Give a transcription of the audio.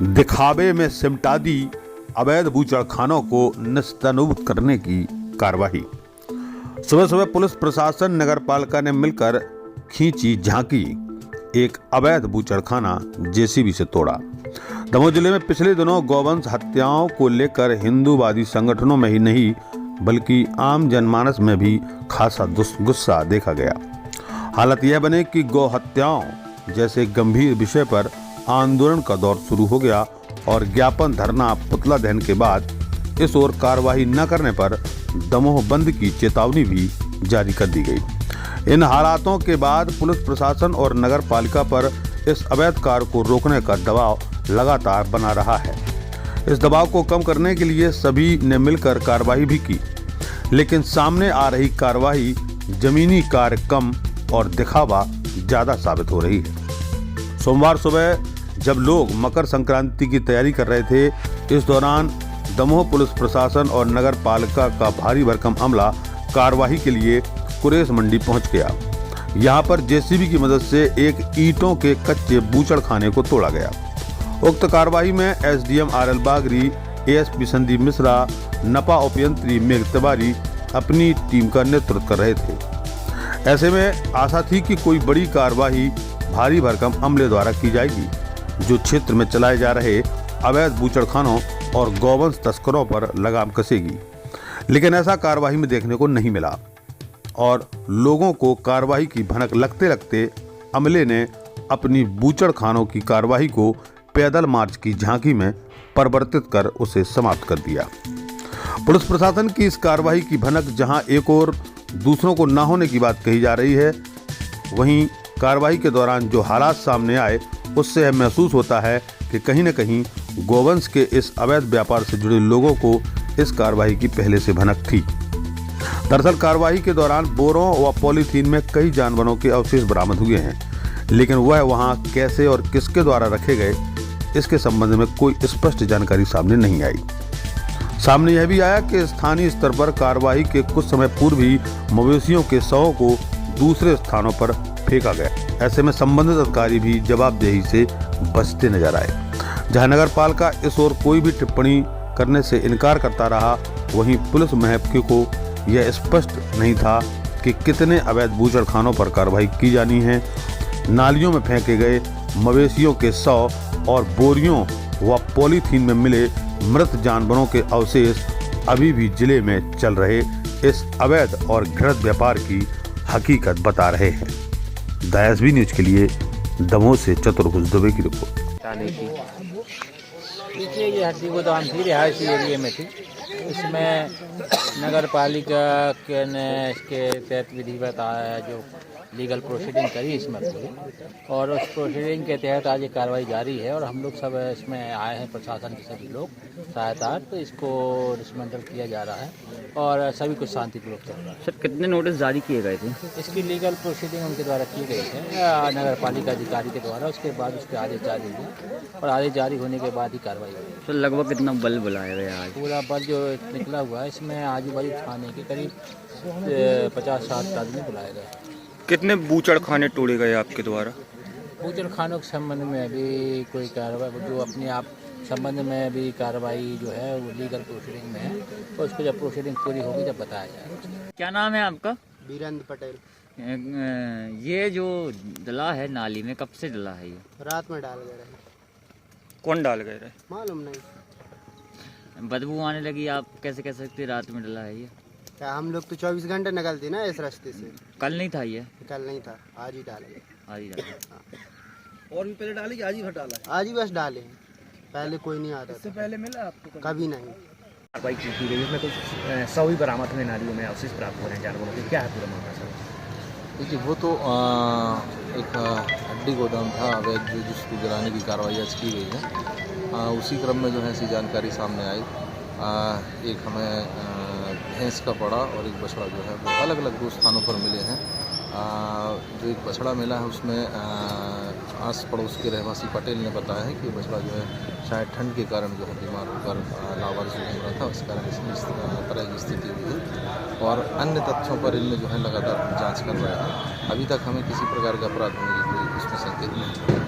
दिखावे में सिमटा दी अवैध बूचड़खानों को निस्तानुबूत करने की कार्रवाई। सुबह सुबह पुलिस प्रशासन नगर पालिका ने मिलकर खींची झांकी, एक अवैध बूचड़खाना जेसीबी से तोड़ा। दमोह जिले में पिछले दिनों गौवंश हत्याओं को लेकर हिंदूवादी संगठनों में ही नहीं बल्कि आम जनमानस में भी खासा गुस्सा देखा गया। हालत यह बने कि गौ हत्याओं जैसे गंभीर विषय पर आंदोलन का दौर शुरू हो गया और ज्ञापन, धरना, पुतला दहन के बाद इस ओर कार्रवाई न करने पर दमोह बंद की चेतावनी भी जारी कर दी गई। इन हालातों के बाद पुलिस प्रशासन और नगर पालिका पर इस अवैध कार्य को रोकने का दबाव लगातार बना रहा है। इस दबाव को कम करने के लिए सभी ने मिलकर कार्रवाई भी की, लेकिन सामने आ रही कार्रवाई जमीनी कार्य कम और दिखावा ज्यादा साबित हो रही है। सोमवार सुबह जब लोग मकर संक्रांति की तैयारी कर रहे थे, इस दौरान दमोह पुलिस प्रशासन और नगर पालिका का भारी भरकम अमला कार्रवाई के लिए कुरेश मंडी पहुंच गया। यहां पर जेसीबी की मदद से एक ईंटों के कच्चे बूचड़खाने को तोड़ा गया। उक्त कार्रवाई में एसडीएम आरएल बागरी, एएसपी संदीप मिश्रा, नपा उपयंत्री मेघ तिवारी अपनी टीम का नेतृत्व कर रहे थे। ऐसे में आशा थी कि कोई बड़ी कार्रवाई भारी भरकम अमले द्वारा की जाएगी, जो क्षेत्र में चलाए जा रहे अवैध बूचड़खानों और गौवंश तस्करों पर लगाम कसेगी। लेकिन ऐसा कार्रवाई में देखने को नहीं मिला और लोगों को कार्रवाई की भनक लगते लगते अमले ने अपनी बूचड़खानों की कार्रवाई को पैदल मार्च की झांकी में परिवर्तित कर उसे समाप्त कर दिया। पुलिस प्रशासन की इस कार्रवाई की भनक जहां एक और दूसरों को न होने की बात कही जा रही है, वहीं कार्रवाई के दौरान जो हालात सामने आए उससे यह महसूस होता है कि कहीं न कहीं गोवंश के इस अवैध व्यापार से जुड़े लोगों को इस कार्रवाई की पहले से भनक थी। दरअसल कार्रवाई के दौरान बोरों व पॉलीथीन में कई जानवरों के अवशेष बरामद हुए हैं, लेकिन वह वहां कैसे और किसके द्वारा रखे गए इसके संबंध में कोई स्पष्ट जानकारी सामने नहीं आई। सामने यह भी आया कि स्थानीय स्तर पर कार्रवाई के कुछ समय पूर्व ही मवेशियों के शवों को दूसरे स्थानों पर फेंका गया। ऐसे में संबंधित अधिकारी भी जवाबदेही से बचते नजर आए। जहां नगर पालिका इस ओर कोई भी टिप्पणी करने से इनकार करता रहा, वहीं पुलिस महकमे को यह स्पष्ट नहीं था कि कितने अवैध बूचड़खानों पर कार्रवाई की जानी है। नालियों में फेंके गए मवेशियों के शव और बोरियों व पॉलीथीन में मिले मृत जानवरों के अवशेष अभी भी जिले में चल रहे इस अवैध और घृणित व्यापार की हकीकत बता रहे हैं। एसबी न्यूज के लिए दमोह से चतुर्भुज दुबे की रिपोर्ट। देखिए, ये हड्डी गोदाम थी, रिहायशी एरिया में थी। इसमें नगर पालिका के तहत विधिवत आया है जो लीगल प्रोसीडिंग करी इसमें पूरी, और उस प्रोसीडिंग के तहत आज ये कार्रवाई जारी है और हम लोग सब इसमें आए हैं, प्रशासन के सभी लोग सहायता, तो इसको डिसमेंटल किया जा रहा है और सभी कुछ शांतिपूर्वक चल रहा है। सर, कितने नोटिस जारी किए गए थे? इसकी लीगल प्रोसीडिंग उनके द्वारा की गई है नगर पालिका अधिकारी के द्वारा। उसके बाद उसके आदेश जारी हुए और आदेश जारी होने के बाद ही कार्रवाई हुई। सर, लगभग कितना बल बुलाया गया आज? पूरा बल जो निकला हुआ है इसमें आजू बाजू थाने के करीब 50-60 आदमी बुलाए गए। कितने बूचड़खाने तोड़े गए आपके द्वारा? बूचड़खानों के संबंध में अभी कोई कार्रवाई, जो अपने आप संबंध में अभी कार्रवाई जो है वो लीगल प्रोसीडिंग में है, तो उसको जब प्रोसीडिंग पूरी होगी जब बताया जाएगा। क्या नाम है आपका? वीरेंद्र पटेल। ये जो डला है नाली में, कब से डला है ये? रात में डाल गए रहे। कौन डाल गए रहे? मालूम नहीं। बदबू आने लगी, आप कैसे कह सकते रात में डला है ये? क्या हम लोग तो 24 घंटे निकलते ना इस रास्ते से। कल नहीं था ये? कल नहीं था, आज ही डाले। आज ही डाला। और भी पहले डाली कि आज ही डाला है? आज ही बस डाले हैं, पहले कोई नहीं आता इससे पहले मिला आपको? कभी नहीं। कार्रवाई की गई, इसमें कुछ 100 ही बरामद हुए नालियों में अवशेष प्राप्त हो रहे हैं जानवरों के। क्या है पूरा मामला सर? देखिए, वो तो एक हड्डी गोदाम था अवैध, जिसको गिराने की कार्रवाई आज की गई है। उसी क्रम में जो है ऐसी जानकारी सामने आई। एक हमें भैंस का पड़ा और एक बछड़ा जो है वो अलग अलग 2 स्थानों पर मिले हैं। जो एक बछड़ा मिला है उसमें आस पड़ोस के रहवासी पटेल ने बताया है कि बछड़ा जो है शायद ठंड के कारण जो है बीमार होकर लावारिस हो रहा था, उस कारण इसमें इस तरह की स्थिति हुई है। और अन्य तथ्यों पर इनमें जो है लगातार जांच कर रहे हैं। अभी तक हमें किसी प्रकार का अपराध होने की कोई इसमें संकेत नहीं।